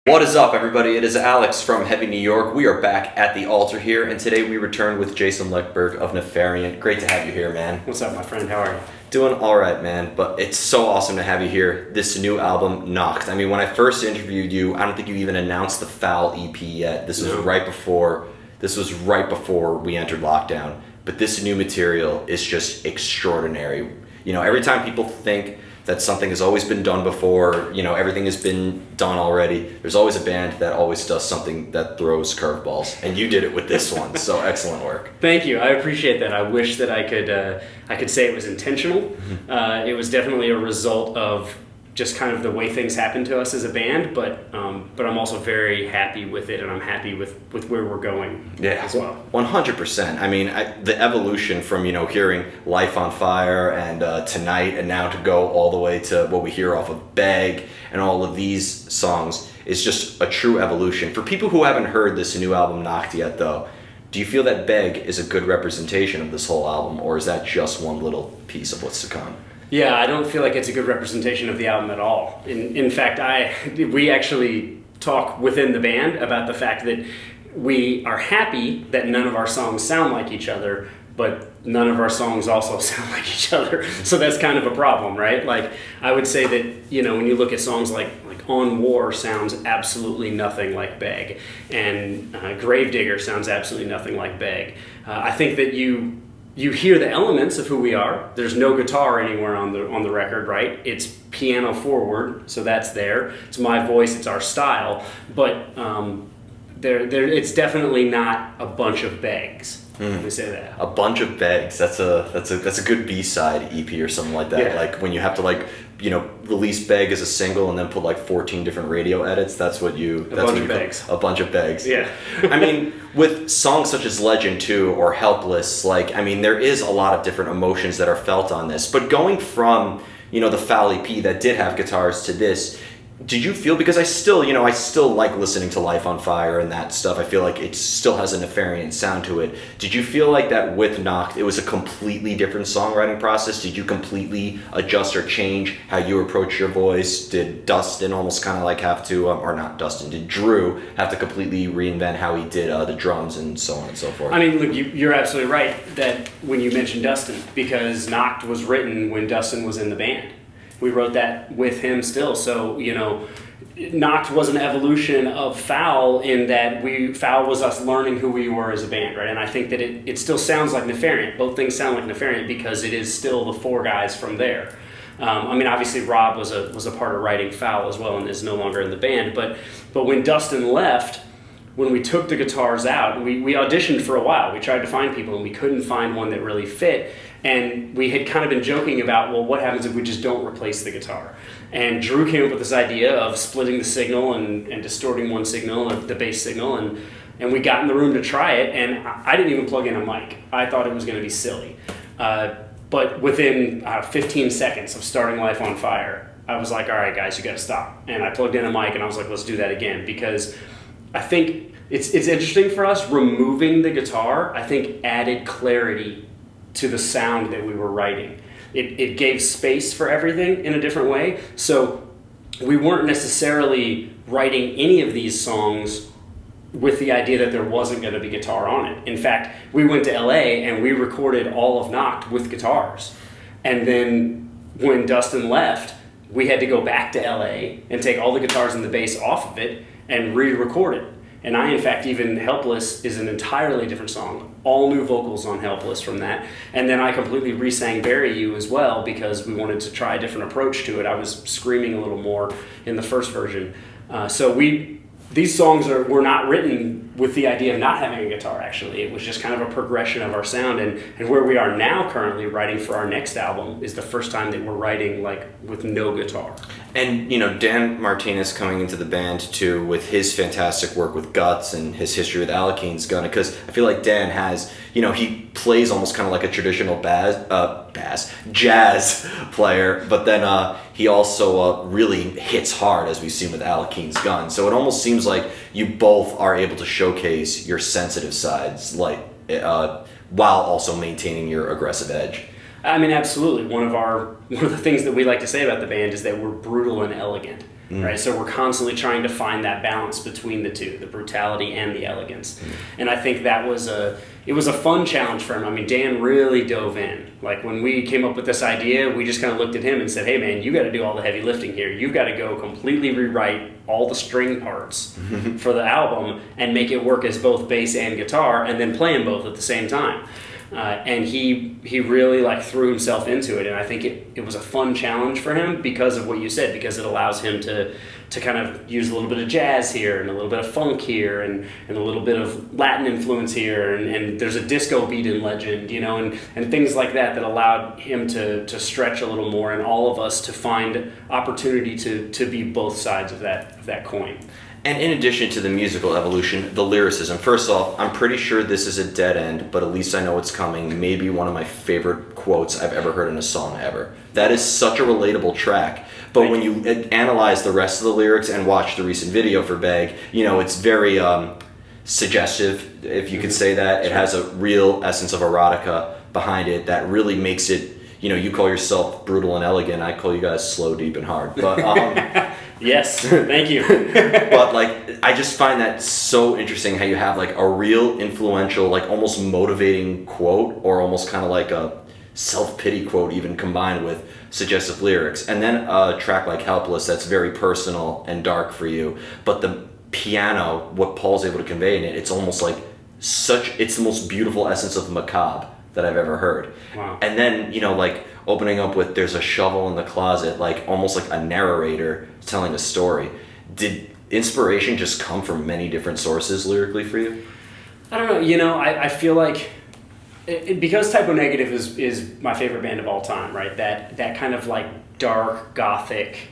What is up, everybody? It is Alex from Heavy New York. We are back at the altar here, and today we return with Jason Lekberg of Nefariant. Great to have you here, man. What's up, my friend? How are you? Doing all right, man, but it's so awesome to have you here. This new album, Noct. I mean, when I first interviewed you, I don't think you even announced the Foul EP yet. This was right before we entered lockdown. But this new material is just extraordinary. You know, every time people think that something has always been done before, you know, everything has been done already, there's always a band that always does something that throws curveballs, and you did it with this one. So excellent work. Thank you. I appreciate that. I wish that I could say it was intentional. It was definitely a result of just kind of the way things happen to us as a band, but I'm also very happy with it, and I'm happy with where we're going as well. 100%. I mean, the evolution from, you know, hearing Life on Fire and Tonight, and now to go all the way to what we hear off of Beg and all of these songs is just a true evolution. For people who haven't heard this new album Noct yet, though, do you feel that Beg is a good representation of this whole album, or is that just one little piece of what's to come? Yeah, I don't feel like it's a good representation of the album at all. In fact, we actually talk within the band about the fact that we are happy that none of our songs sound like each other, but none of our songs also sound like each other. So that's kind of a problem, right? Like, I would say that, you know, when you look at songs like On War sounds absolutely nothing like Beg, and Gravedigger sounds absolutely nothing like Beg. I think that you hear the elements of who we are. There's no guitar anywhere on the record, right? It's piano forward, so that's there. It's my voice, it's our style, but it's definitely not a bunch of Begs. Let me say that. A bunch of Begs. That's a good B-side EP or something like that. Yeah. Like when you have to release Beg as a single and then put like 14 different radio edits. That's what you. A bunch of Begs. A bunch of Begs. Yeah. I mean, with songs such as Legend 2 or Helpless, there is a lot of different emotions that are felt on this. But going from, you know, the Foul EP that did have guitars to this, did you feel, because I still like listening to Life on Fire and that stuff. I feel like it still has a Nefariant sound to it. Did you feel like that with Noct, it was a completely different songwriting process? Did you completely adjust or change how you approach your voice? Did Dustin almost kind of like have to, or not Dustin, did Drew have to completely reinvent how he did the drums and so on and so forth? I mean, look, you're absolutely right that when you mentioned Dustin, because Noct was written when Dustin was in the band. We wrote that with him still, so, you know, Noct was an evolution of Foul in that Foul was us learning who we were as a band, right? And I think that it still sounds like Nefariant. Both things sound like Nefariant because it is still the four guys from there. I mean, obviously Rob was a part of writing Foul as well and is no longer in the band, but when Dustin left, when we took the guitars out, we auditioned for a while. We tried to find people and we couldn't find one that really fit. And we had kind of been joking about, well, what happens if we just don't replace the guitar? And Drew came up with this idea of splitting the signal and distorting one signal, the bass signal, and we got in the room to try it, and I didn't even plug in a mic. I thought it was going to be silly. But within 15 seconds of starting Life on Fire, I was like, all right, guys, you got to stop. And I plugged in a mic, and I was like, let's do that again, because I think it's interesting for us. Removing the guitar, I think, added clarity to the sound that we were writing. It gave space for everything in a different way. So we weren't necessarily writing any of these songs with the idea that there wasn't going to be guitar on it. In fact, we went to LA and we recorded all of Noct with guitars. And then when Dustin left, we had to go back to LA and take all the guitars and the bass off of it and re-record it. And in fact, even Helpless is an entirely different song. All new vocals on Helpless from that. And then I completely re-sang Bury You as well because we wanted to try a different approach to it. I was screaming a little more in the first version. These songs were not written with the idea of not having a guitar, actually. It was just kind of a progression of our sound. And where we are now currently writing for our next album is the first time that we're writing with no guitar. And, you know, Dan Martinez coming into the band, too, with his fantastic work with Guts and his history with Alakeen's Gun, because I feel like Dan has, you know, he plays almost kind of like a traditional jazz player, but then he also really hits hard, as we've seen with Alakeen's Gun. So it almost seems like you both are able to showcase your sensitive sides, while also maintaining your aggressive edge. I mean, absolutely. One of the things that we like to say about the band is that we're brutal and elegant. right? So we're constantly trying to find that balance between the two, the brutality and the elegance. And I think that was it was a fun challenge for him. I mean, Dan really dove in. Like when we came up with this idea, we just kind of looked at him and said, hey man, you got to do all the heavy lifting here. You've got to go completely rewrite all the string parts for the album and make it work as both bass and guitar, and then play them both at the same time. And he really like threw himself into it, and I think it was a fun challenge for him because of what you said, because it allows him to kind of use a little bit of jazz here and a little bit of funk here and a little bit of Latin influence here, and there's a disco beat in Legend, you know, and things like that allowed him to stretch a little more, and all of us to find opportunity to be both sides of that coin. And in addition to the musical evolution, the lyricism. First off, I'm pretty sure this is a dead end, but at least I know it's coming. Maybe one of my favorite quotes I've ever heard in a song ever. That is such a relatable track. But when you analyze the rest of the lyrics and watch the recent video for Beg, you know, it's very suggestive, if you could say that. It has a real essence of erotica behind it that really makes it, you know, you call yourself brutal and elegant. I call you guys slow, deep, and hard. But yes, thank you. But like, I just find that so interesting how you have like a real influential, like almost motivating quote, or almost kind of like a self-pity quote even combined with suggestive lyrics. And then a track like Helpless that's very personal and dark for you. But the piano, what Paul's able to convey in it, it's almost like it's the most beautiful essence of macabre that I've ever heard. Wow. And then, you know, like opening up with there's a shovel in the closet, like almost like a narrator telling a story. Did inspiration just come from many different sources lyrically for you? I don't know, you know, I feel like because Typo Negative is my favorite band of all time, right? That kind of like dark, gothic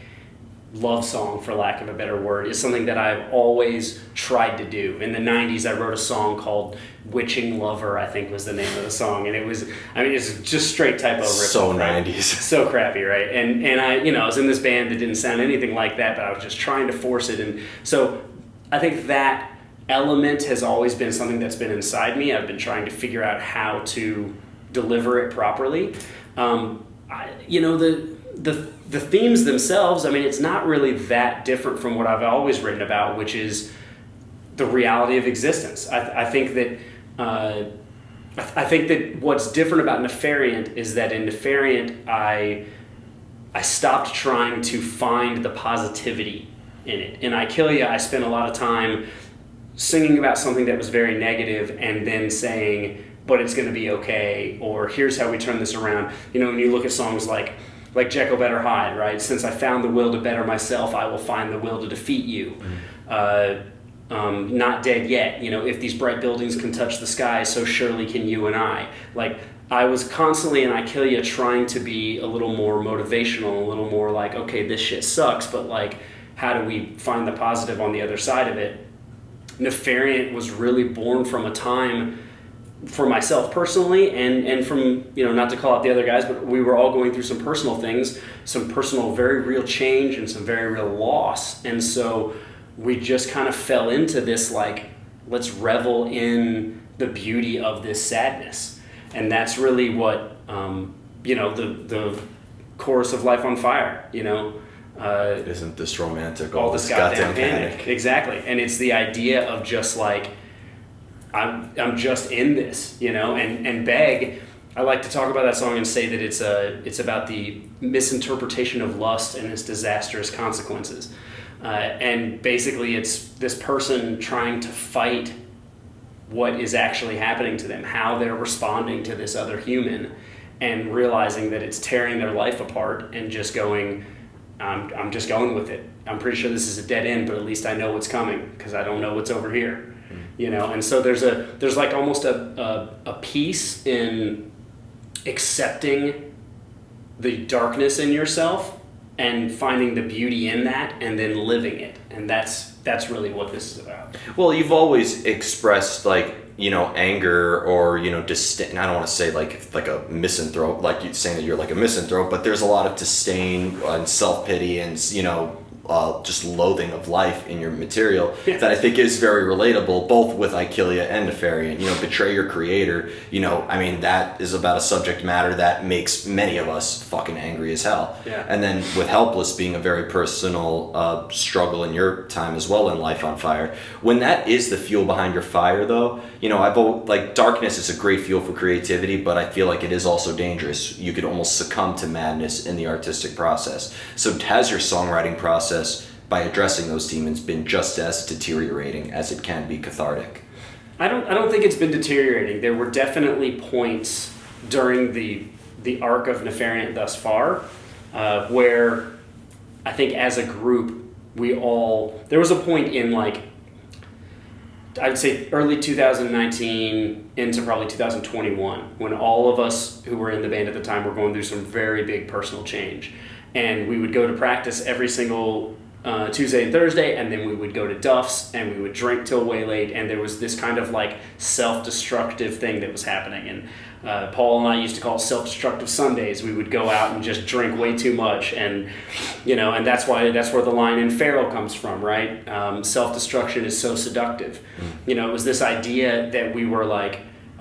love song, for lack of a better word, is something that I've always tried to do. In the 90s, I wrote a song called Witching Lover, I think was the name of the song. And it was, I mean, it's just straight typo riff. So right? 90s. So crappy, right? And I, you know, I was in this band that didn't sound anything like that, but I was just trying to force it. And so I think that element has always been something that's been inside me. I've been trying to figure out how to deliver it properly. You know, the themes themselves, I mean, it's not really that different from what I've always written about, which is the reality of existence. I think that what's different about Nefariant is that in Nefariant, I stopped trying to find the positivity in it. In I Kill Ya, I spent a lot of time singing about something that was very negative and then saying, but it's going to be okay, or here's how we turn this around. You know, when you look at songs like Jekyll Better Hide, right? Since I found the will to better myself, I will find the will to defeat you. Not Dead Yet, you know, if these bright buildings can touch the sky, so surely can you and I. Like, I was constantly in I Kill Ya trying to be a little more motivational, a little more like, okay, this shit sucks, but like, how do we find the positive on the other side of it? Nefariant was really born from a time, for myself personally, and from, you know, not to call out the other guys, but we were all going through some personal things, some personal very real change and some very real loss. And so we just kind of fell into this, like, let's revel in the beauty of this sadness. And that's really what, you know, the chorus of Life on Fire, you know. Isn't this romantic? All this goddamn panic. Exactly. And it's the idea of just like, I'm just in this, you know, and Beg, I like to talk about that song and say that it's about the misinterpretation of lust and its disastrous consequences. And basically it's this person trying to fight what is actually happening to them, how they're responding to this other human, and realizing that it's tearing their life apart and just going, I'm just going with it. I'm pretty sure this is a dead end, but at least I know what's coming because I don't know what's over here. You know, and so there's like almost a peace in accepting the darkness in yourself and finding the beauty in that and then living it. And that's really what this is about. Well, you've always expressed like, you know, anger or, you know, disdain. I don't want to say like a misanthrope, like you saying that you're like a misanthrope, but there's a lot of disdain and self-pity and, you know, just loathing of life in your material that I think is very relatable, both with Ikelia and Nefariant. Betray your creator. I mean, that is about a subject matter that makes many of us fucking angry as hell. Yeah. And then with Helpless being a very personal struggle in your time as well in Life on Fire. When that is the fuel behind your fire, though, darkness is a great fuel for creativity, but I feel like it is also dangerous. You could almost succumb to madness in the artistic process. So has your songwriting process, by addressing those demons, been just as deteriorating as it can be cathartic? I don't think it's been deteriorating. There were definitely points during the arc of Nefariant thus far where I think as a group there was a point in I would say early 2019 into probably 2021 when all of us who were in the band at the time were going through some very big personal change. And we would go to practice every single Tuesday and Thursday, and then we would go to Duff's and we would drink till way late, and there was this kind of self-destructive thing that was happening. And Paul and I used to call it self-destructive Sundays. We would go out and just drink way too much, and and that's where the line in Feral comes from, right? Self-destruction is so seductive. It was this idea that we were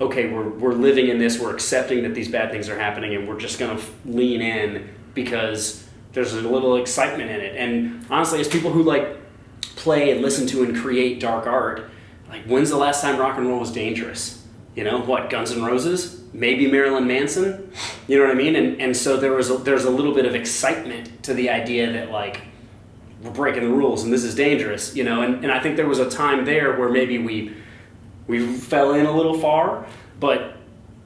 okay, we're living in this, we're accepting that these bad things are happening, and we're just gonna lean in because there's a little excitement in it. And honestly, as people who play and listen to and create dark art, when's the last time rock and roll was dangerous? What, Guns N' Roses? Maybe Marilyn Manson? You know what I mean? And so there's a little bit of excitement to the idea that we're breaking the rules and this is dangerous, and I think there was a time there where maybe we fell in a little far, but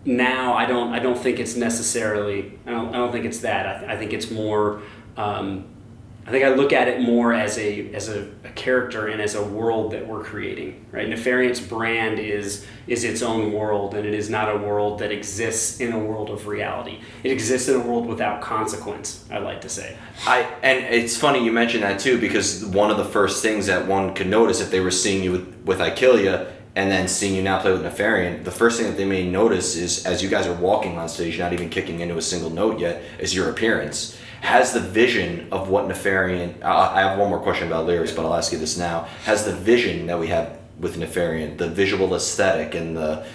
now I don't think it's necessarily, I don't think it's that. I think it's more, I think I look at it more as a character and as a world that we're creating, right? Nefariant's brand is its own world, and it is not a world that exists in a world of reality. It exists in a world without consequence, I like to say. And it's funny you mention that too, because one of the first things that one could notice if they were seeing you with Ikelia and then seeing you now play with Nefariant, the first thing that they may notice is, as you guys are walking on stage, not even kicking into a single note yet, is your appearance. Has the vision of what Nefariant... I have one more question about lyrics, but I'll ask you this now. Has the vision that we have with Nefariant, the visual aesthetic and the,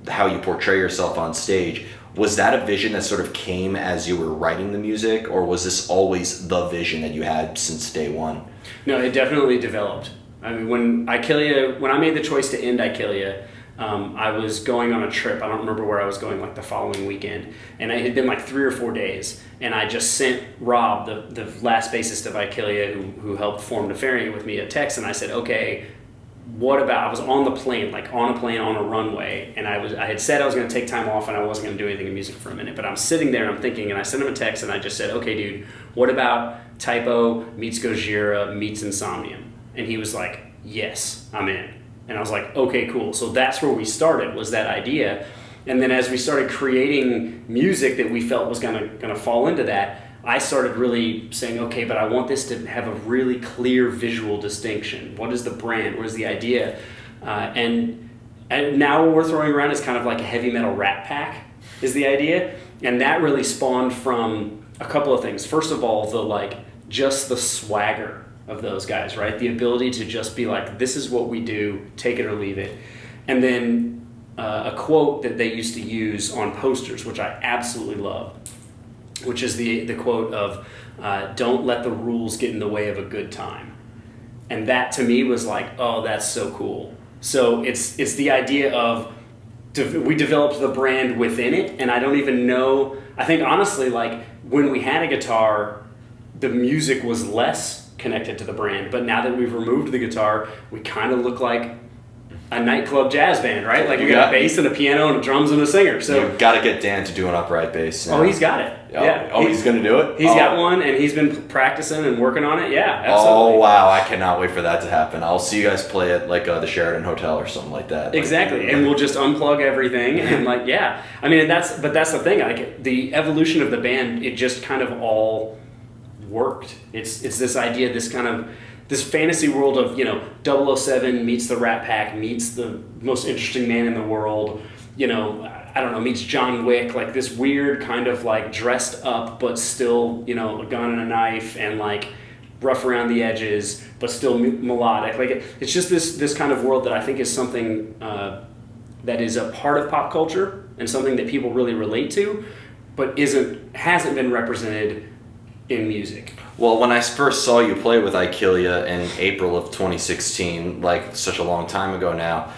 how you portray yourself on stage, was that a vision that sort of came as you were writing the music, or was this always the vision that you had since day one? No, it definitely developed. I mean, when I made the choice to end Ikelia, I was going on a trip. I don't remember where I was going, the following weekend, and it had been 3 or 4 days. And I just sent Rob, the last bassist of Ikelia, who helped form Nefariant with me, a text, and I said, okay, what about? I was on the plane, on a plane on a runway, and I had said I was going to take time off and I wasn't going to do anything in music for a minute. But I'm sitting there and I'm thinking, and I sent him a text and I just said, okay, dude, what about Typo meets Gojira meets Insomnium? And he was like, yes, I'm in. And I was like, okay, cool. So that's where we started, was that idea. And then as we started creating music that we felt was gonna fall into that, I started really saying, okay, but I want this to have a really clear visual distinction. What is the brand? What is the idea? And now what we're throwing around is kind of like a heavy metal Rat Pack is the idea. And that really spawned from a couple of things. First of all, just the swagger of those guys, right? The ability to just be this is what we do, take it or leave it. And then a quote that they used to use on posters, which I absolutely love, which is the quote of, don't let the rules get in the way of a good time. And that to me was oh, that's so cool. So it's the idea of, we developed the brand within it, and I don't even know, I think honestly, when we had a guitar, the music was less connected to the brand, but now that we've removed the guitar, we kind of look like a nightclub jazz band, right? You got a bass and a piano and drums and a singer. So you've got to get Dan to do an upright bass now. Oh, he's got it. Yeah. Oh, he's going to do it? He's got one, and he's been practicing and working on it. Yeah, absolutely. Oh, wow. I cannot wait for that to happen. I'll see you guys play at the Sheraton Hotel or something like that. Exactly. And we'll just unplug everything and yeah. I mean, that's the thing. The evolution of the band, it just kind of all worked. It's this idea, this fantasy world of 007 meets the Rat Pack, meets the most interesting man in the world, I don't know, meets John Wick, this weird kind of dressed up but still a gun and a knife, and rough around the edges, but still melodic. Like it's just this kind of world that I think is something that is a part of pop culture and something that people really relate to, but hasn't been represented in music. Well, when I first saw you play with Ikilia in April of 2016, like such a long time ago now,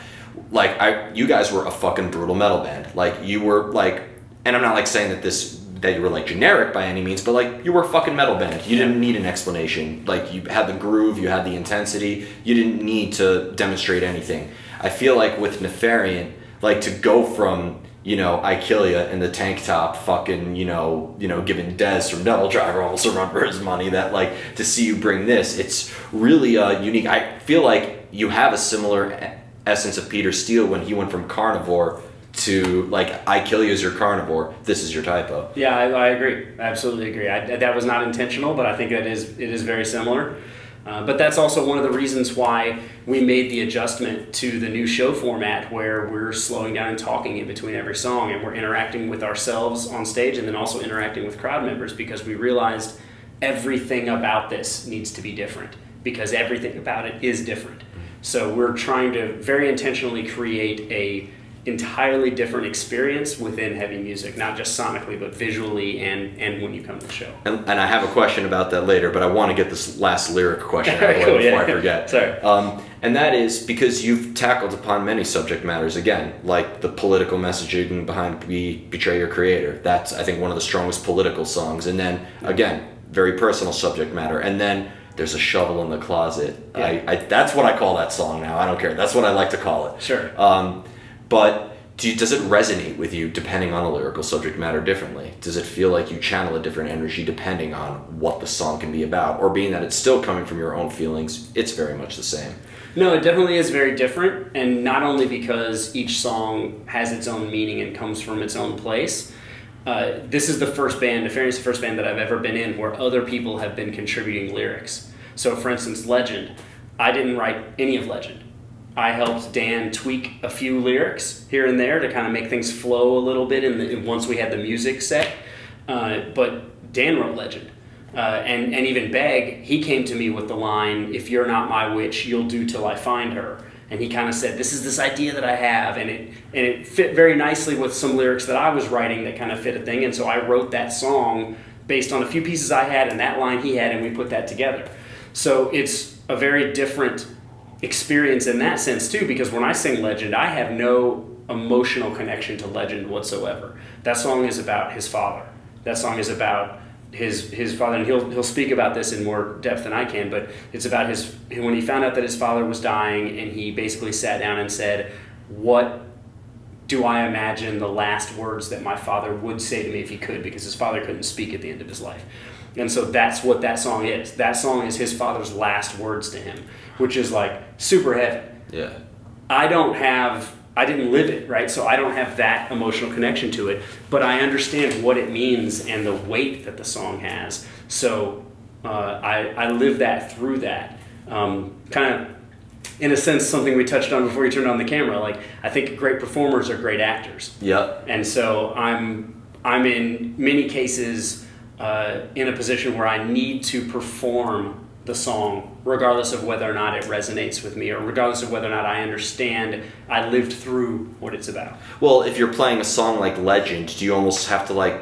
like you guys were a fucking brutal metal band. Like you were like, and I'm not like saying that you were like generic by any means, but like you were a fucking metal band. You didn't need an explanation. Like you had the groove, you had the intensity. You didn't need to demonstrate anything. I feel like with Nefariant, like to go from, you know, Ikilia in the tank top fucking, you know, giving Dez from Devil Driver almost a run for his money, that like to see you bring this, it's really unique. I feel like you have a similar essence of Peter Steele when he went from Carnivore to like Ikilia is your Carnivore, this is your typo. Yeah, I agree. I absolutely agree. That was not intentional, but I think it is very similar. But that's also one of the reasons why we made the adjustment to the new show format, where we're slowing down and talking in between every song, and we're interacting with ourselves on stage and then also interacting with crowd members, because we realized everything about this needs to be different, because everything about it is different. So we're trying to very intentionally create a entirely different experience within heavy music, not just sonically, but visually and when you come to the show. And I have a question about that later, but I want to get this last lyric question out of the way before I forget. Sorry. And that is because you've tackled upon many subject matters, again, like the political messaging behind Betray Your Creator. That's, I think, one of the strongest political songs. And then, again, very personal subject matter. And then there's a shovel in the closet. Yeah. That's what I call that song now. I don't care. That's what I like to call it. Sure. But does it resonate with you depending on the lyrical subject matter differently? Does it feel like you channel a different energy depending on what the song can be about? Or being that it's still coming from your own feelings, it's very much the same? No, it definitely is very different, and not only because each song has its own meaning and comes from its own place. This is the first band, Nefariant's the first band that I've ever been in where other people have been contributing lyrics. So for instance, Legend, I didn't write any of Legend. I helped Dan tweak a few lyrics here and there to kind of make things flow a little bit once we had the music set. But Dan wrote Legend. And even Beg, he came to me with the line, "If you're not my witch, you'll do till I find her." And he kind of said, "This is this idea that I have," and it fit very nicely with some lyrics that I was writing that kind of fit a thing. And so I wrote that song based on a few pieces I had and that line he had, and we put that together. So it's a very different experience in that sense too, because when I sing Legend, I have no emotional connection to Legend whatsoever. That song is about his father. That song is about his father, and he'll speak about this in more depth than I can, but it's about when he found out that his father was dying, and he basically sat down and said, "What do I imagine the last words that my father would say to me if he could?" Because his father couldn't speak at the end of his life. And so that's what that song is. That song is his father's last words to him, which is like super heavy. Yeah. I didn't live it, right? So I don't have that emotional connection to it, but I understand what it means and the weight that the song has. So I live that through that. Kind of, in a sense, something we touched on before you turned on the camera. Like, I think great performers are great actors. Yep. And so I'm in many cases in a position where I need to perform the song, regardless of whether or not it resonates with me, or regardless of whether or not I understand I lived through what it's about. Well, if you're playing a song like Legend, do you almost have to like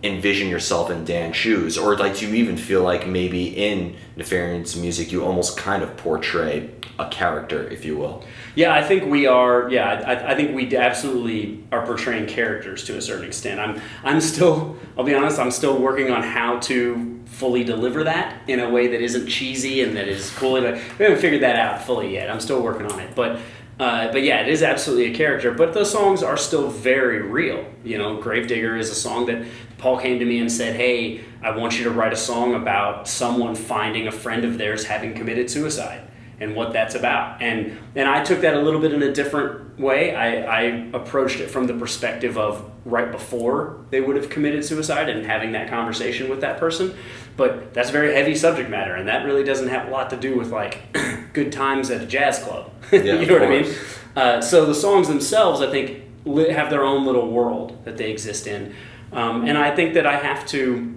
envision yourself in Dan's shoes, or like do you even feel like maybe in Nefariant's music you almost kind of portray a character, if you will? Yeah, I think we are. Yeah, I think we absolutely are portraying characters to a certain extent. I'm still, I'll be honest, I'm still working on how to fully deliver that in a way that isn't cheesy and that is cool. We haven't figured that out fully yet. I'm still working on it, but yeah, it is absolutely a character. But those songs are still very real. You know, Gravedigger is a song that Paul came to me and said, "Hey, I want you to write a song about someone finding a friend of theirs having committed suicide and what that's about." And I took that a little bit in a different way. I approached it from the perspective of right before they would have committed suicide and having that conversation with that person. But that's very heavy subject matter, and that really doesn't have a lot to do with like good times at a jazz club. Yeah, you know what I mean? So the songs themselves, I think, have their own little world that they exist in. And I think that I have to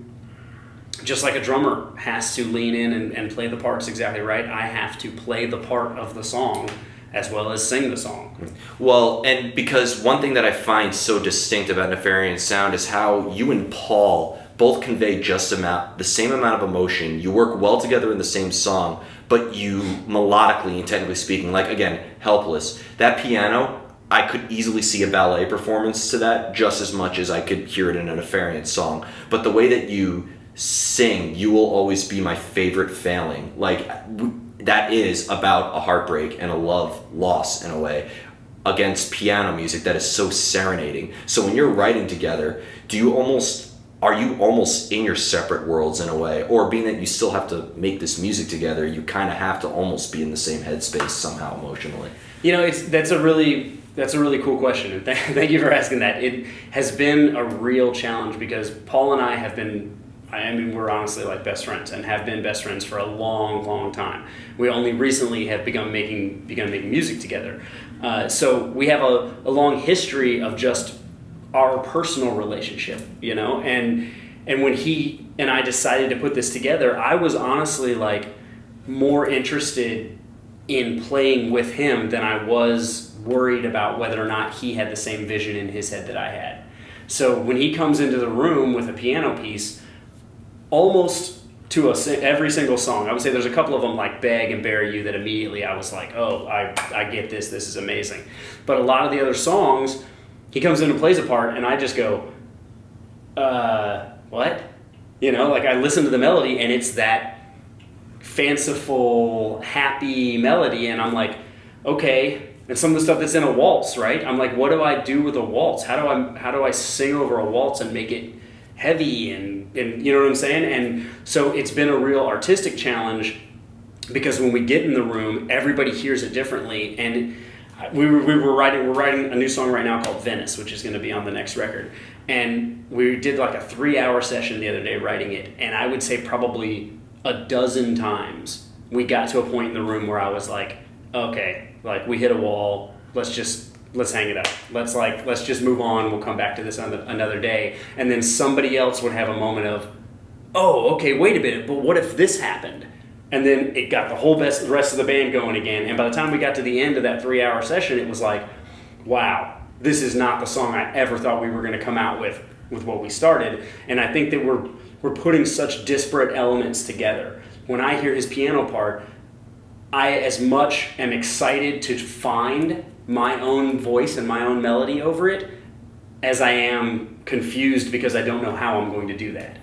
just like a drummer has to lean in and play the parts exactly right, I have to play the part of the song as well as sing the song. Well, and because one thing that I find so distinct about Nefariant sound is how you and Paul both convey the same amount of emotion. You work well together in the same song, but you melodically and technically speaking, like again, Helpless, that piano, I could easily see a ballet performance to that just as much as I could hear it in a Nefariant song. But the way that you sing, You Will Always Be My Favorite Failing, like that is about a heartbreak and a love loss in a way, against piano music that is so serenading. So when you're writing together, are you almost in your separate worlds in a way? Or being that you still have to make this music together, you kind of have to almost be in the same headspace somehow emotionally? You know, that's a really cool question, and thank you for asking that. It has been a real challenge because Paul and I have been, we're honestly like best friends and have been best friends for a long, long time. We only recently have begun making music together. So we have a long history of just our personal relationship, you know? And when he and I decided to put this together, I was honestly like more interested in playing with him than I was worried about whether or not he had the same vision in his head that I had. So when he comes into the room with a piano piece, almost to every single song, I would say there's a couple of them like Beg and Bury You that immediately I was like, oh, I get this is amazing. But a lot of the other songs, he comes in and plays a part and I just go, what? You know, like I listen to the melody and it's that fanciful, happy melody, and I'm like, okay. And some of the stuff that's in a waltz, right? I'm like, what do I do with a waltz? How do I sing over a waltz and make it heavy and you know what I'm saying? And so it's been a real artistic challenge because when we get in the room, everybody hears it differently. And we're writing a new song right now called Venice, which is going to be on the next record. And we did like a 3-hour session the other day writing it, and I would say probably a dozen times we got to a point in the room where I was like, okay, like we hit a wall, let's hang it up, let's just move on, we'll come back to this another day. And then somebody else would have a moment of, oh, okay, wait a minute, but what if this happened? And then it got the rest of the band going again, and by the time we got to the end of that 3-hour session, it was like, wow, this is not the song I ever thought we were going to come out with what we started. And I think that we're putting such disparate elements together. When I hear his piano part, I as much am excited to find my own voice and my own melody over it as I am confused because I don't know how I'm going to do that.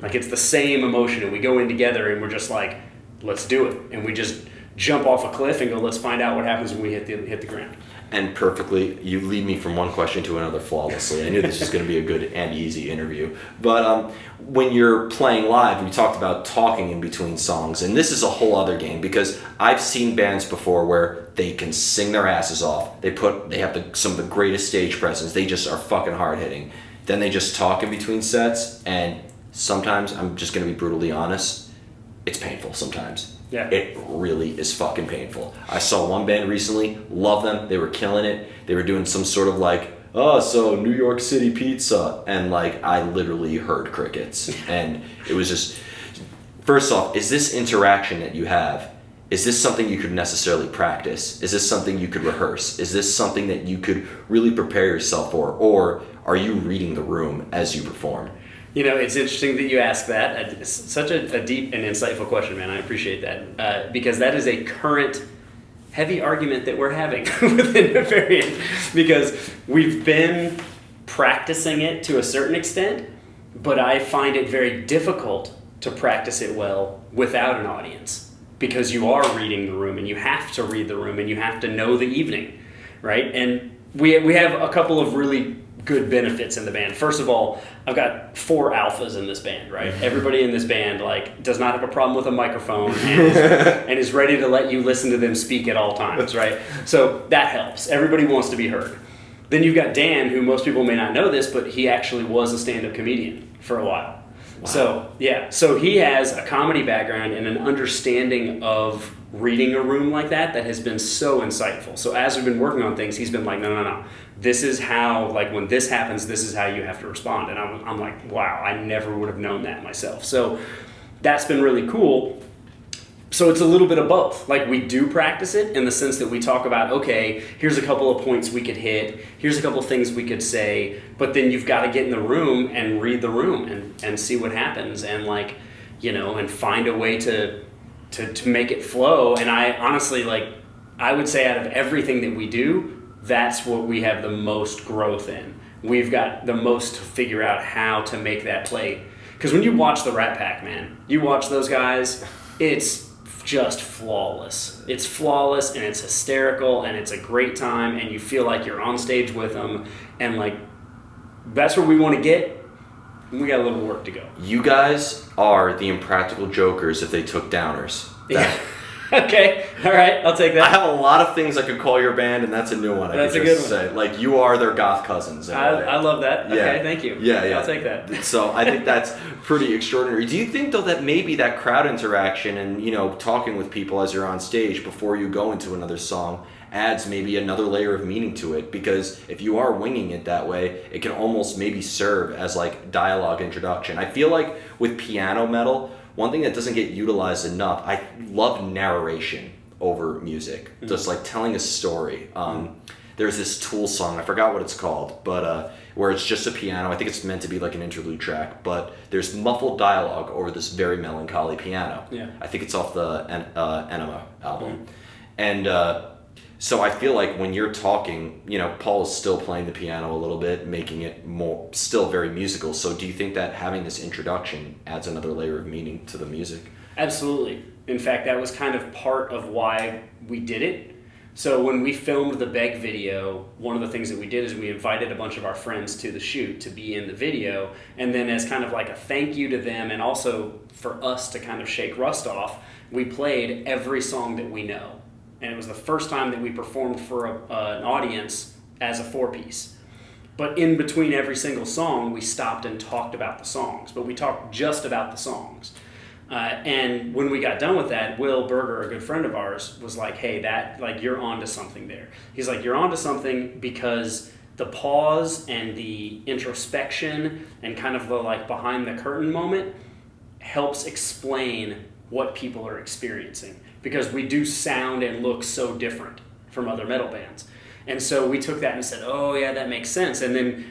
Like it's the same emotion, and we go in together and we're just like, let's do it. And we just jump off a cliff and go, let's find out what happens when we hit the ground. And perfectly, you lead me from one question to another flawlessly. I knew this was going to be a good and easy interview. But when you're playing live, we talked about talking in between songs. And this is a whole other game because I've seen bands before where they can sing their asses off. They have some of the greatest stage presence. They just are fucking hard hitting. Then they just talk in between sets. And sometimes, I'm just going to be brutally honest, it's painful sometimes. Yeah. It really is fucking painful. I saw one band recently, love them, they were killing it. They were doing some sort of like, oh, so New York City pizza. And like, I literally heard crickets. And it was just, first off, is this interaction that you have, is this something you could necessarily practice? Is this something you could rehearse? Is this something that you could really prepare yourself for? Or are you reading the room as you perform? You know, it's interesting that you ask that. It's such a deep and insightful question, man. I appreciate that. Because that is a current heavy argument that we're having within Nefariant. Because we've been practicing it to a certain extent, but I find it very difficult to practice it well without an audience. Because you are reading the room, and you have to read the room, and you have to know the evening, right? And we have a couple of really good benefits in the band. First of all, I've got 4 alphas in this band, right? Everybody in this band like does not have a problem with a microphone and is ready to let you listen to them speak at all times, right? So that helps. Everybody wants to be heard. Then you've got Dan, who most people may not know this, but he actually was a stand-up comedian for a while. So he has a comedy background and an understanding of reading a room like that has been so insightful. So as we've been working on things, he's been like, no. This is how, like, when this happens, this is how you have to respond. And I'm like, wow, I never would have known that myself. So that's been really cool. So it's a little bit of both. Like, we do practice it in the sense that we talk about, okay, here's a couple of points we could hit, here's a couple of things we could say, but then you've got to get in the room and read the room and see what happens and, like, you know, and find a way to make it flow. And I honestly, like, I would say out of everything that we do, that's what we have the most growth in. We've got the most to figure out how to make that play. Because when you watch the Rat Pack, man, you watch those guys, it's just flawless. It's flawless and it's hysterical and it's a great time and you feel like you're on stage with them, and, like, that's where we want to get. We got a little work to go. You guys are the Impractical Jokers if they took downers. Yeah. Okay. All right. I'll take that. I have a lot of things I could call your band, and that's a new one. That's a good one. Say. Like, you are their goth cousins. I love that. Yeah. Okay. Thank you. Yeah. I'll take that. So I think that's pretty extraordinary. Do you think, though, that maybe that crowd interaction and, you know, talking with people as you're on stage before you go into another song adds maybe another layer of meaning to it? Because if you are winging it that way, it can almost maybe serve as, like, dialogue introduction. I feel like with piano metal, one thing that doesn't get utilized enough, I love narration over music, just like telling a story. There's this Tool song, I forgot what it's called, but where it's just a piano. I think it's meant to be like an interlude track, but there's muffled dialogue over this very melancholy piano. Yeah. I think it's off the Enema album. And so I feel like when you're talking, you know, Paul is still playing the piano a little bit, making it more, still very musical. So do you think that having this introduction adds another layer of meaning to the music? Absolutely. In fact, that was kind of part of why we did it. So when we filmed the Beg video, one of the things that we did is we invited a bunch of our friends to the shoot to be in the video. And then as kind of like a thank you to them and also for us to kind of shake rust off, we played every song that we know. And it was the first time that we performed for an audience as a 4-piece. But in between every single song, we stopped and talked about the songs. But we talked just about the songs. And when we got done with that, Will Berger, a good friend of ours, was like, hey, that, like, you're onto something there. He's like, you're onto something because the pause and the introspection and kind of the, like, behind the curtain moment helps explain what people are experiencing. Because we do sound and look so different from other metal bands. And so we took that and said, oh yeah, that makes sense. And then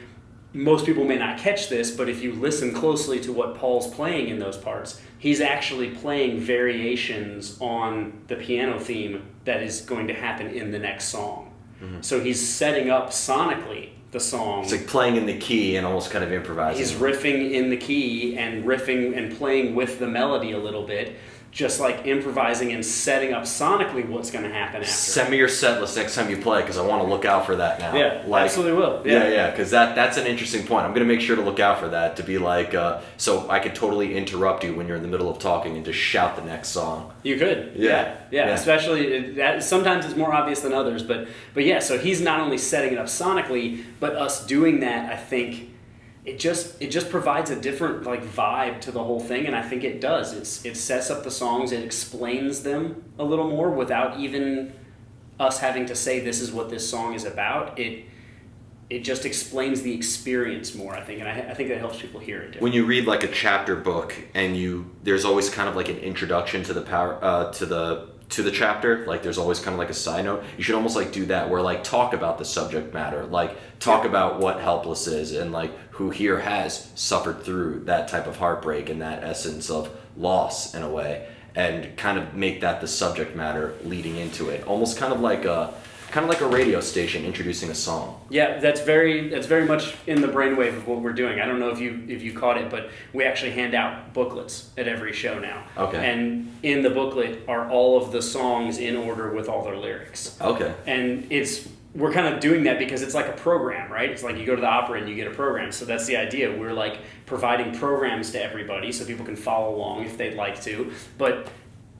most people may not catch this, but if you listen closely to what Paul's playing in those parts, he's actually playing variations on the piano theme that is going to happen in the next song. Mm-hmm. So he's setting up sonically the song. It's like playing in the key and almost kind of improvising. He's riffing in the key and riffing and playing with the melody a little bit, just like improvising and setting up sonically what's going to happen after. Send me your set list next time you play, because I want to look out for that now. Yeah, like, absolutely will. Yeah, because that's an interesting point. I'm going to make sure to look out for that, to be like, so I could totally interrupt you when you're in the middle of talking and just shout the next song. You could. Yeah. Especially, that sometimes it's more obvious than others, but yeah, so he's not only setting it up sonically, but us doing that, I think, it just provides a different, like, vibe to the whole thing, and I think it does. It sets up the songs, it explains them a little more without even us having to say this is what this song is about. It just explains the experience more, I think, and I think that helps people hear it. When you read, like, a chapter book and there's always kind of like an introduction to the chapter, like there's always kind of like a side note. You should almost like do that, where like talk about the subject matter, like talk about what Helpless is and like who here has suffered through that type of heartbreak and that essence of loss in a way, and kind of make that the subject matter leading into it, almost kind of like a radio station introducing a song. Yeah, that's very much in the brainwave of what we're doing. I don't know if you caught it, but we actually hand out booklets at every show now. Okay. And in the booklet are all of the songs in order with all their lyrics. Okay. And we're kind of doing that because it's like a program, right? It's like you go to the opera and you get a program. So that's the idea. We're like providing programs to everybody so people can follow along if they'd like to, but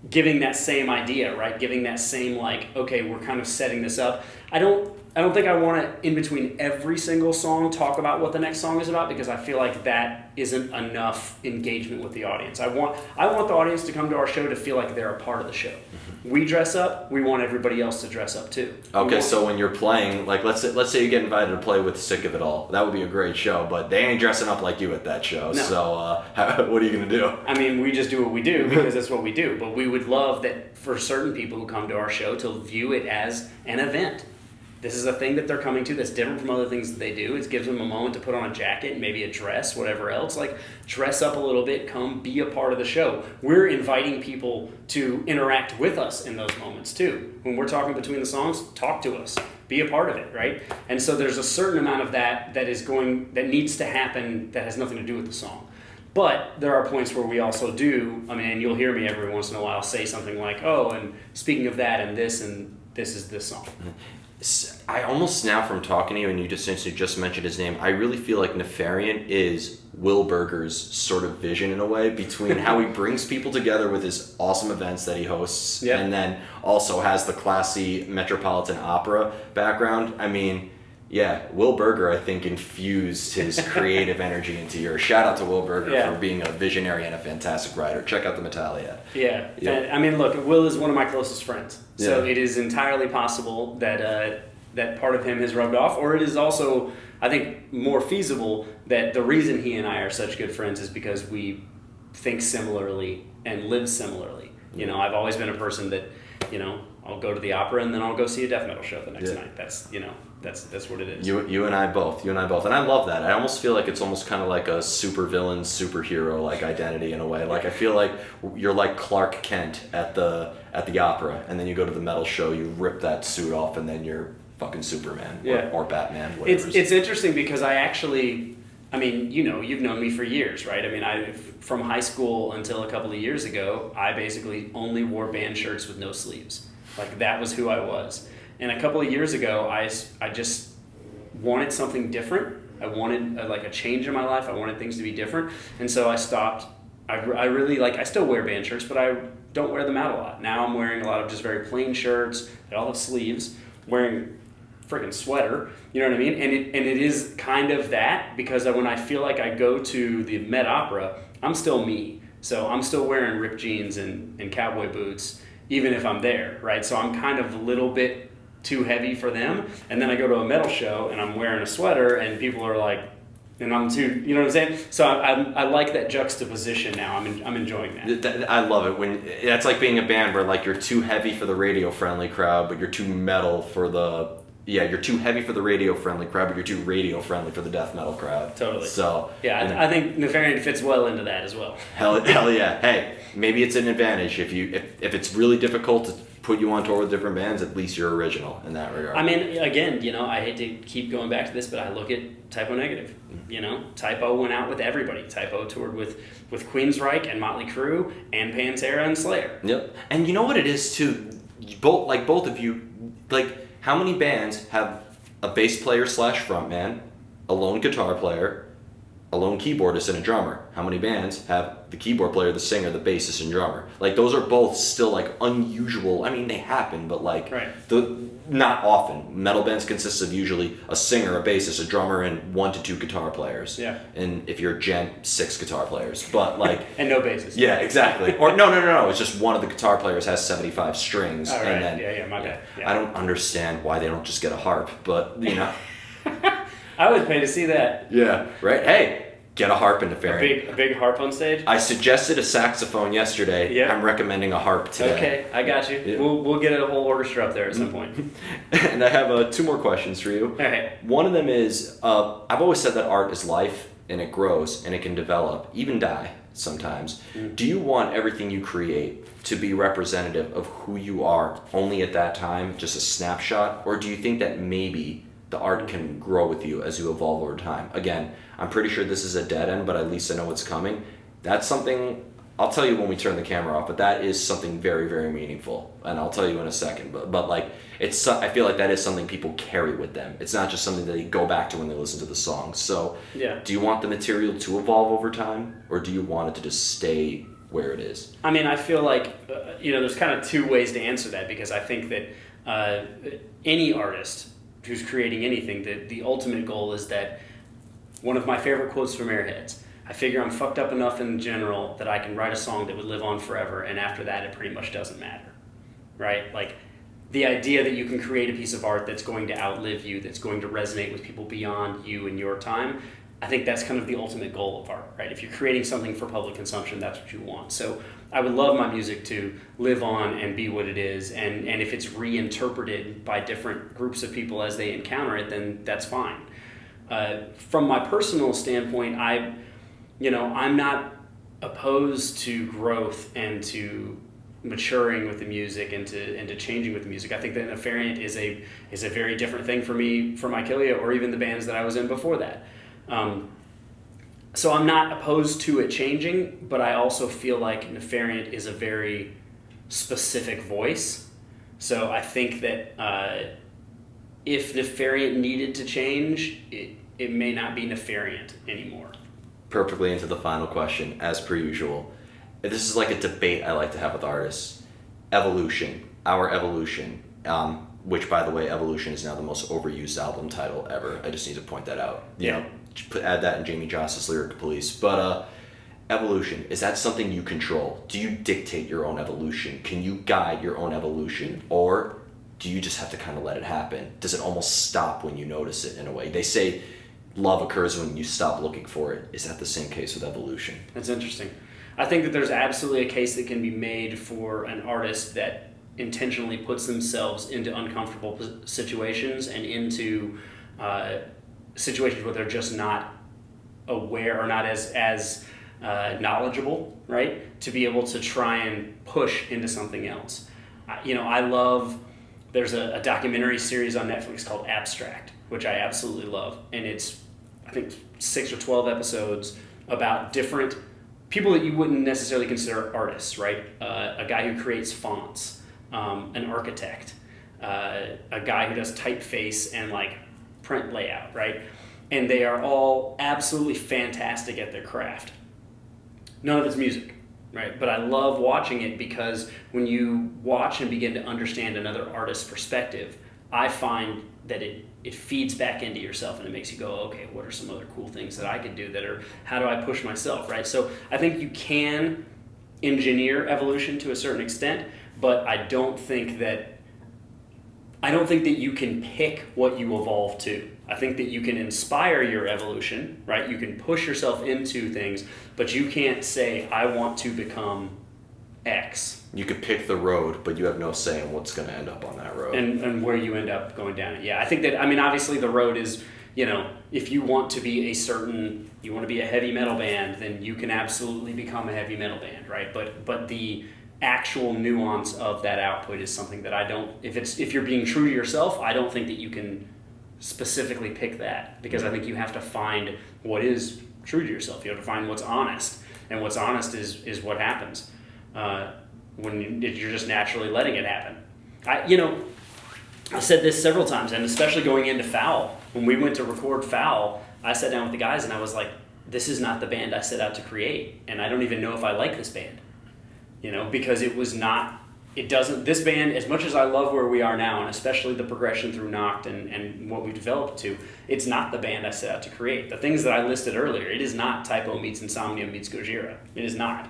giving that same idea, right? Giving that same, like, okay, we're kind of setting this up. I don't think I want to, in between every single song, talk about what the next song is about, because I feel like that isn't enough engagement with the audience. I want the audience to come to our show to feel like they're a part of the show. We dress up, we want everybody else to dress up too. Okay, so when you're playing, like let's say you get invited to play with Sick of It All, that would be a great show, but they ain't dressing up like you at that show. No. So what are you gonna do? I mean, we just do what we do because that's what we do. But we would love that for certain people who come to our show to view it as an event. This is a thing that they're coming to that's different from other things that they do. It gives them a moment to put on a jacket, maybe a dress, whatever else. Like, dress up a little bit, come be a part of the show. We're inviting people to interact with us in those moments too. When we're talking between the songs, talk to us. Be a part of it, right? And so there's a certain amount of that needs to happen that has nothing to do with the song. But there are points where we also do, and you'll hear me every once in a while say something like, oh, and speaking of that and this is this song. I almost now, from talking to you, and you since you just mentioned his name, I really feel like Nefariant is Will Berger's sort of vision in a way, between how he brings people together with his awesome events that he hosts, and then also has the classy Metropolitan Opera background. I mean, yeah, Will Berger, I think, infused his creative energy into yours. Shout out to Will Berger for being a visionary and a fantastic writer. Check out the Metallia. Yeah. I mean, look, Will is one of my closest friends. So it is entirely possible that that part of him has rubbed off, or it is also, I think, more feasible that the reason he and I are such good friends is because we think similarly and live similarly. You know, I've always been a person that, I'll go to the opera and then I'll go see a death metal show the next night. That's that's what it is. You and I both, and I love that. I almost feel like it's almost kind of like a supervillain, superhero like identity in a way. Like, I feel like you're like Clark Kent at the opera, and then you go to the metal show, you rip that suit off, and then you're fucking Superman or Batman. It's interesting because I actually, you've known me for years, right? From high school until a couple of years ago, I basically only wore band shirts with no sleeves. Like, that was who I was. And a couple of years ago, I just wanted something different. I wanted a change in my life. I wanted things to be different. And so I stopped. I really I still wear band shirts, but I don't wear them out a lot. Now I'm wearing a lot of just very plain shirts that all have sleeves, wearing freaking sweater, you know what I mean? And it is kind of that, because when I feel like I go to the Met Opera, I'm still me. So I'm still wearing ripped jeans and cowboy boots, even if I'm there, right? So I'm kind of a little bit too heavy for them. And then I go to a metal show and I'm wearing a sweater and people are like, and I'm too, you know what I'm saying? So I like that juxtaposition now. I'm enjoying that. I love it. That's like being a band where you're too heavy for the radio-friendly crowd, but you're too metal for the... Yeah, you're too heavy for the radio-friendly crowd, but you're too radio-friendly for the death metal crowd. Totally. So yeah, I think Nefariant fits well into that as well. Hell yeah. Hey, maybe it's an advantage if it's really difficult to put you on tour with different bands. At least you're original in that regard. Again, I hate to keep going back to this, but I look at Typo Negative. Typo went out with everybody. Typo toured with Queensryche and Motley Crue and Pantera and Slayer. Yep. And you know what it is too. Both of you, how many bands have a bass player / frontman, a lone guitar player, a lone keyboardist, and a drummer? How many bands have the keyboard player, the singer, the bassist, and drummer? Those are both still unusual. They happen, but not often. Metal bands consist of usually a singer, a bassist, a drummer, and 1 to 2 guitar players. Yeah. And if you're a gent, 6 guitar players. But and no bassist. Yeah, exactly. Or no. It's just one of the guitar players has 75 strings. Oh, right. And then, my bad. Yeah. I don't understand why they don't just get a harp, but I would pay to see that. Yeah, right. Hey, get a harp in Nefariant. A big harp on stage? I suggested a saxophone yesterday. Yeah. I'm recommending a harp today. Okay, I got you. Yeah. We'll get a whole orchestra up there at some point. And I have 2 more questions for you. All right. One of them is, I've always said that art is life, and it grows, and it can develop, even die sometimes. Do you want everything you create to be representative of who you are only at that time, just a snapshot? Or do you think that maybe the art can grow with you as you evolve over time? Again, I'm pretty sure this is a dead end, but at least I know what's coming. That's something, I'll tell you when we turn the camera off, but that is something very, very meaningful. And I'll tell you in a second. But I feel like that is something people carry with them. It's not just something that they go back to when they listen to the song. So do you want the material to evolve over time, or do you want it to just stay where it is? I feel like, there's kind of 2 ways to answer that, because I think that any artist who's creating anything, the ultimate goal is that one of my favorite quotes from Airheads, I figure I'm fucked up enough in general that I can write a song that would live on forever, and after that it pretty much doesn't matter, right? Like, the idea that you can create a piece of art that's going to outlive you, that's going to resonate with people beyond you and your time, I think that's kind of the ultimate goal of art, right? If you're creating something for public consumption, that's what you want. So I would love my music to live on and be what it is, and if it's reinterpreted by different groups of people as they encounter it, then that's fine. From my personal standpoint, I'm not opposed to growth and to maturing with the music and to changing with the music. I think that Nefariant is a very different thing for me, from Ikilia, or even the bands that I was in before that. So I'm not opposed to it changing, but I also feel like Nefariant is a very specific voice. So I think that if Nefariant needed to change, it may not be Nefariant anymore. Perfectly into the final question, as per usual. This is like a debate I like to have with artists. Evolution, our evolution, which, by the way, Evolution is now the most overused album title ever. I just need to point that out. Add that in Jamie Joss's Lyrical Police. But evolution, is that something you control? Do you dictate your own evolution? Can you guide your own evolution? Or do you just have to kind of let it happen? Does it almost stop when you notice it in a way? They say love occurs when you stop looking for it. Is that the same case with evolution? That's interesting. I think that there's absolutely a case that can be made for an artist that intentionally puts themselves into uncomfortable situations and into situations where they're just not aware or not as knowledgeable, right? To be able to try and push into something else. I love, there's a documentary series on Netflix called Abstract, which I absolutely love. And it's, I think, 6 or 12 episodes about different people that you wouldn't necessarily consider artists, right? A guy who creates fonts, an architect, a guy who does typeface and like print layout, right? And they are all absolutely fantastic at their craft. None of it's music, right? But I love watching it because when you watch and begin to understand another artist's perspective, I find that it feeds back into yourself and it makes you go, okay, what are some other cool things that I could do that are, how do I push myself, right? So I think you can engineer evolution to a certain extent, but I don't think that you can pick what you evolve to. I think that you can inspire your evolution, right? You can push yourself into things, but you can't say, I want to become X. You could pick the road, but you have no say in what's going to end up on that road. And where you end up going down it. Yeah, I think that, obviously the road is, if you want to be you want to be a heavy metal band, then you can absolutely become a heavy metal band, right? But the actual nuance of that output is something that I don't, if you're being true to yourself, I don't think that you can specifically pick that, because I think you have to find what is true to yourself. You have to find what's honest, and what's honest is what happens when you're just naturally letting it happen. I've said this several times, and especially going into Foul. When we went to record Foul, I sat down with the guys and I was like, this is not the band I set out to create, and I don't even know if I like this band. Because this band, as much as I love where we are now, and especially the progression through Noct and what we've developed to, it's not the band I set out to create. The things that I listed earlier, it is not Typo meets Insomnium meets Gojira. It is not.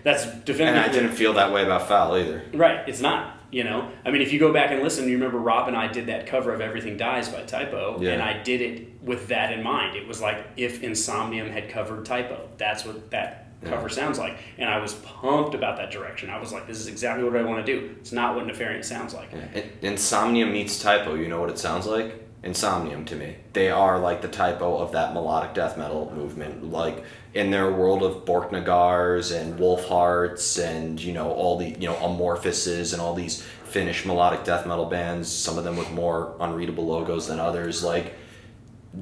That's definitively. And I didn't feel that way about Foul either. Right, it's not. If you go back and listen, you remember Rob and I did that cover of Everything Dies by Typo, and I did it with that in mind. It was like if Insomnium had covered Typo. That's what that cover sounds like, and I was pumped about that direction. I was like, this is exactly what I want to do. It's not what Nefariant sounds like. Insomnium meets Typo, you know what it sounds like? Insomnium to me. They are like the Typo of that melodic death metal movement, like in their world of Borknagars and Wolfhearts and all the Amorphuses and all these Finnish melodic death metal bands, some of them with more unreadable logos than others. Like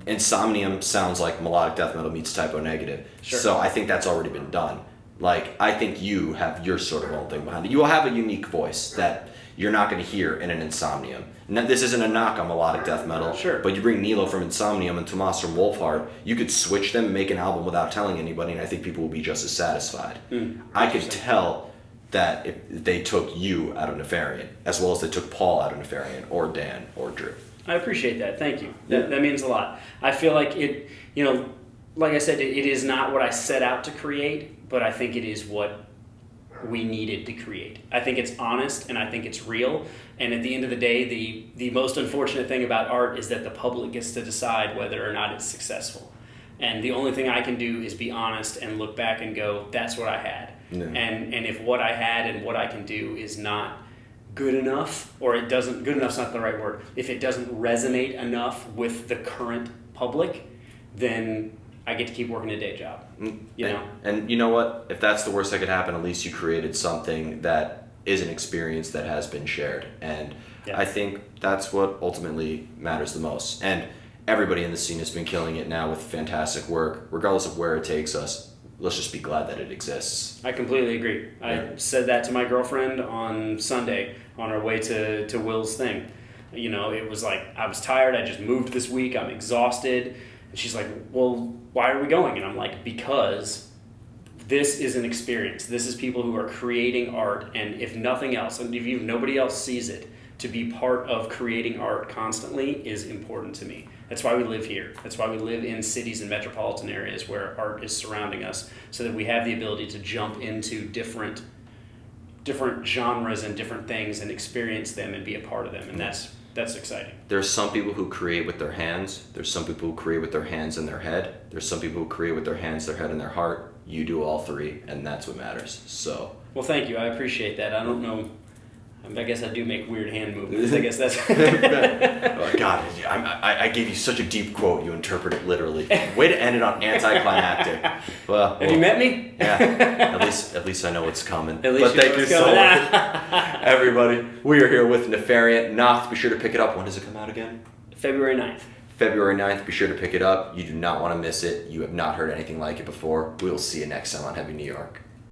Insomnium sounds like melodic death metal meets Typo Negative. Sure. So I think that's already been done. Like, I think you have your sort of own thing behind it. You will have a unique voice that you're not going to hear in an Insomnium. Now, this isn't a knock on melodic death metal, sure. But you bring Nilo from Insomnium and Tomas from Wolfheart, you could switch them, make an album without telling anybody, and I think people will be just as satisfied. I could tell that if they took you out of Nefariant, as well as they took Paul out of Nefariant, or Dan, or Drew. I appreciate that. Thank you. That means a lot. I feel like it, like I said, it is not what I set out to create, but I think it is what we needed to create. I think it's honest and I think it's real. And at the end of the day, the most unfortunate thing about art is that the public gets to decide whether or not it's successful. And the only thing I can do is be honest and look back and go, that's what I had. Yeah. And if what I had and what I can do is not good enough, or it doesn't, good enough's not the right word, if it doesn't resonate enough with the current public, then I get to keep working a day job. And you know what? If that's the worst that could happen, at least you created something that is an experience that has been shared. And I think that's what ultimately matters the most. And everybody in the scene has been killing it now with fantastic work, regardless of where it takes us. Let's just be glad that it exists. I completely agree. I said that to my girlfriend on Sunday on our way to Will's thing. It was like, I was tired. I just moved this week. I'm exhausted. And she's like, well, why are we going? And I'm like, because this is an experience. This is people who are creating art. And if nothing else, and if nobody else sees it, to be part of creating art constantly is important to me. That's why we live here. That's why we live in cities and metropolitan areas where art is surrounding us, so that we have the ability to jump into different genres and different things and experience them and be a part of them. And that's exciting. There's some people who create with their hands. There's some people who create with their hands and their head. There's some people who create with their hands, their head, and their heart. You do all three, and that's what matters. So. Well, thank you. I appreciate that. I don't know. I guess I do make weird hand movements. I guess that's. Oh, God, I gave you such a deep quote. You interpret it literally. Way to end it on anticlimactic. Well, have you met me? Yeah. At least I know what's coming. At least thank you so much, everybody. We are here with Nefariant. Noct. Be sure to pick it up. When does it come out again? February 9th. February 9th. Be sure to pick it up. You do not want to miss it. You have not heard anything like it before. We will see you next time on Heavy New York.